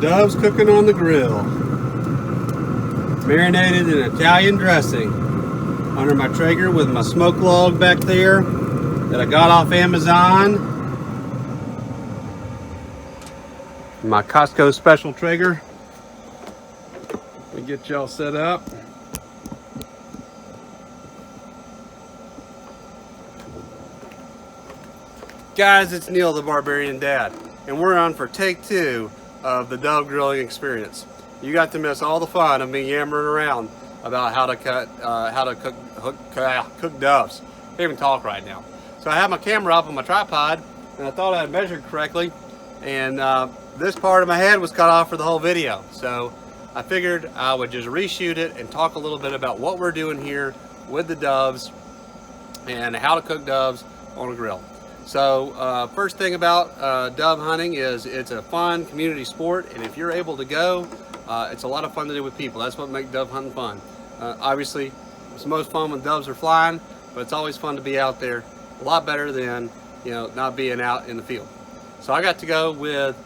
Doves cooking on the grill, marinated in Italian dressing under my Traeger with my smoke log back there that I got off Amazon. My Cosco special Traeger. Let me get y'all set up. Guys, it's Neil the Barbarian Dad, and we're on for take 2 of the dove grilling experience. You got to miss all the fun of me yammering around about how to cook doves. I can't even talk right now. So I have my camera up on my tripod, and I thought I had measured correctly, and this part of my head was cut off for the whole video. So I figured I would just reshoot it and talk a little bit about what we're doing here with the doves and how to cook doves on a grill. So first thing about dove hunting is it's a fun community sport, and if you're able to go, it's a lot of fun to do with people. That's what makes dove hunting fun. Obviously, it's the most fun when doves are flying, but it's always fun to be out there. A lot better than, you know, not being out in the field. So I got to go with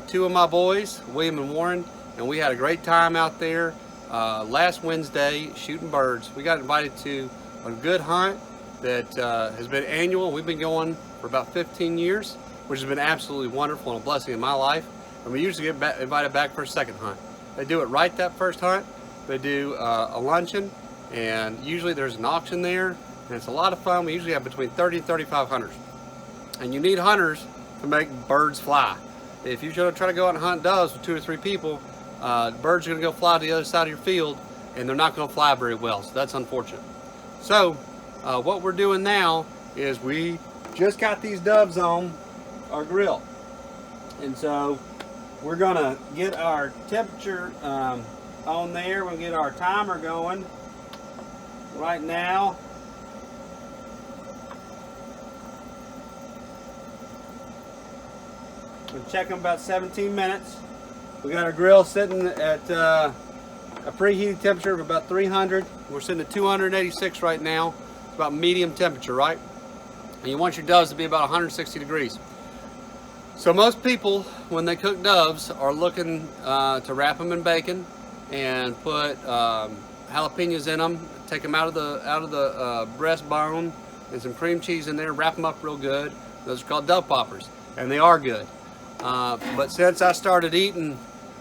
2 of my boys, William and Warren, and we had a great time out there last Wednesday shooting birds. We got invited to a good hunt that has been annual. We've been going for about 15 years, which has been absolutely wonderful and a blessing in my life. And we usually get invited back for a second hunt. They do it right that first hunt. They do a luncheon, and usually there's an auction there, and it's a lot of fun. We usually have between 30 and 35 hunters. And you need hunters to make birds fly. If you're gonna try to go out and hunt doves with 2 or 3 people, birds are gonna go fly to the other side of your field, and they're not gonna fly very well, so that's unfortunate. So what we're doing now is we just got these doves on our grill, and so we're gonna get our temperature on there. We'll get our timer going right now. We'll check them about 17 minutes. We got our grill sitting at a preheated temperature of about 300. We're sitting at 286 right now. It's about medium temperature, right? And you want your doves to be about 160 degrees. So most people, when they cook doves, are looking to wrap them in bacon and put jalapenos in them, take them out of the breastbone, and some cream cheese in there, wrap them up real good. Those are called dove poppers, and they are good. But since I started eating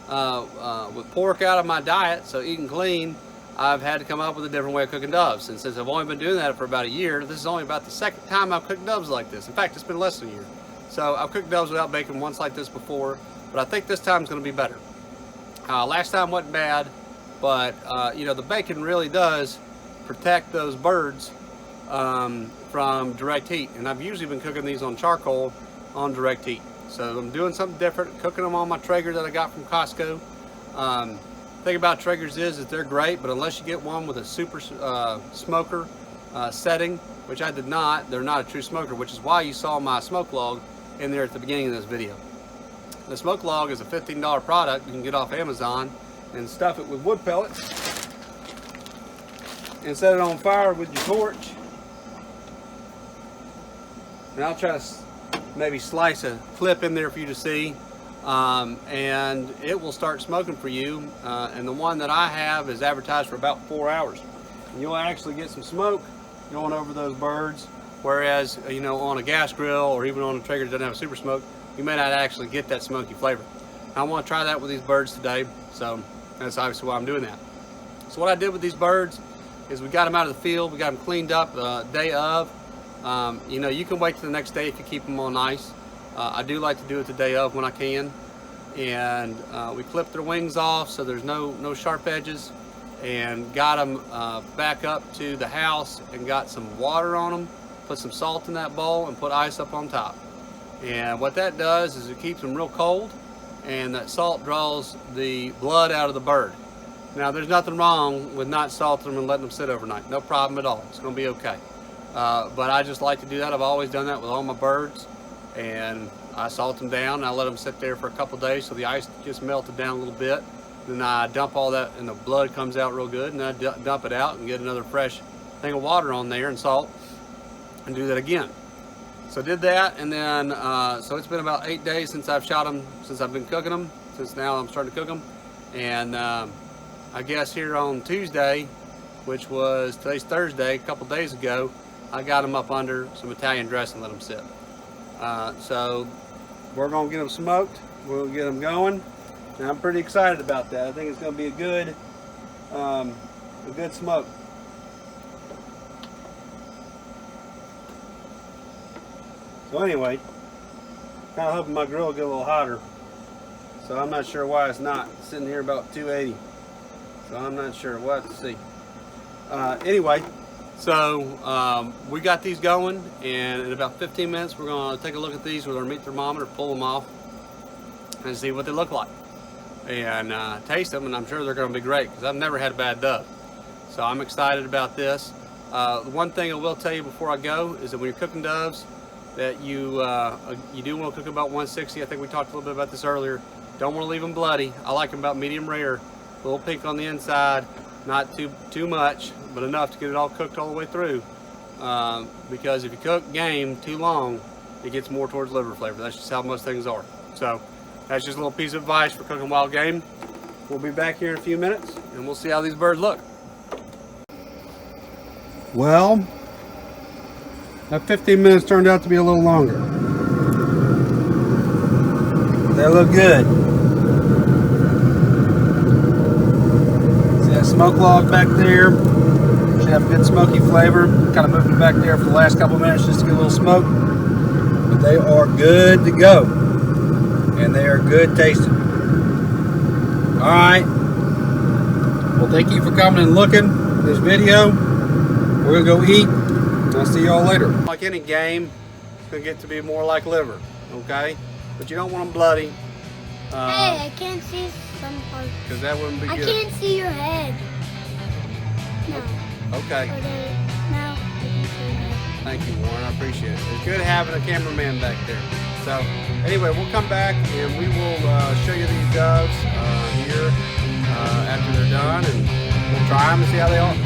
with pork out of my diet, so eating clean, I've had to come up with a different way of cooking doves. And since I've only been doing that for about a year, this is only about the second time I've cooked doves like this. In fact, it's been less than a year. So I've cooked doves without bacon once like this before, but I think this time is going to be better. Last time wasn't bad, but you know, the bacon really does protect those birds from direct heat. And I've usually been cooking these on charcoal on direct heat. So I'm doing something different, cooking them on my Traeger that I got from Costco. Thing about Traegers is they're great, but unless you get one with a super smoker setting, which I did not, they're not a true smoker, which is why you saw my smoke log in there at the beginning of this video. The smoke log is a $15 product you can get off Amazon, and stuff it with wood pellets and set it on fire with your torch. And I'll try to maybe slice a clip in there for you to see. And it will start smoking for you, and the one that I have is advertised for about 4 hours. And you'll actually get some smoke going over those birds, whereas, you know, on a gas grill or even on a Traeger that doesn't have a super smoke, you may not actually get that smoky flavor. I want to try that with these birds today, so that's obviously why I'm doing that. So what I did with these birds is we got them out of the field, we got them cleaned up the day of. You know, you can wait till the next day if you keep them on ice. I do like to do it the day of when I can, and we clipped their wings off so there's no sharp edges, and got them back up to the house and got some water on them, put some salt in that bowl, and put ice up on top. And what that does is it keeps them real cold, and that salt draws the blood out of the bird. Now, there's nothing wrong with not salting them and letting them sit overnight. No problem at all. It's going to be okay. But I just like to do that. I've always done that with all my birds. And I salt them down, and I let them sit there for a couple days so the ice just melted down a little bit. Then I dump all that, and the blood comes out real good, and then I dump it out and get another fresh thing of water on there and salt, and do that again. So I did that, and then so it's been about 8 days since I've shot them, since I've been cooking them, since now I'm starting to cook them. And I guess here on Tuesday, which was, today's Thursday, a couple days ago, I got them up under some Italian dressing and let them sit. So we're gonna get them smoked, we'll get them going, and I'm pretty excited about that. I think it's gonna be a good smoke. So anyway, kind of hoping my grill will get a little hotter. So I'm not sure why it's not. It's sitting here about 280. So I'm not sure. We'll have to see. Anyway, so we got these going, and in about 15 minutes we're going to take a look at these with our meat thermometer, pull them off, and see what they look like. And taste them, and I'm sure they're going to be great because I've never had a bad dove. So I'm excited about this. One thing I will tell you before I go is that when you're cooking doves, that you do want to cook about 160. I think we talked a little bit about this earlier. Don't want to leave them bloody. I like them about medium rare, a little pink on the inside, not too much, but enough to get it all cooked all the way through. Because if you cook game too long, it gets more towards liver flavor. That's just how most things are. So that's just a little piece of advice for cooking wild game. We'll be back here in a few minutes, and we'll see how these birds look. Well, that 15 minutes turned out to be a little longer. They look good. See that smoke log back there? Should have a good smoky flavor. Kind of moving back there for the last couple of minutes just to get a little smoke. But they are good to go. And they are good tasting. Alright. Well, thank you for coming and looking at this video. We're going to go eat. I'll see y'all later. Like any game, it's going to get to be more like liver, okay? But you don't want them bloody. Hey, I can't see some parts. Because that wouldn't be good. I can't see your head. No. Okay. Now I can see your head. Thank you, Warren. I appreciate it. It's good having a cameraman back there. So, anyway, we'll come back and we will show you these doves here after they're done, and we'll try them and see how they are.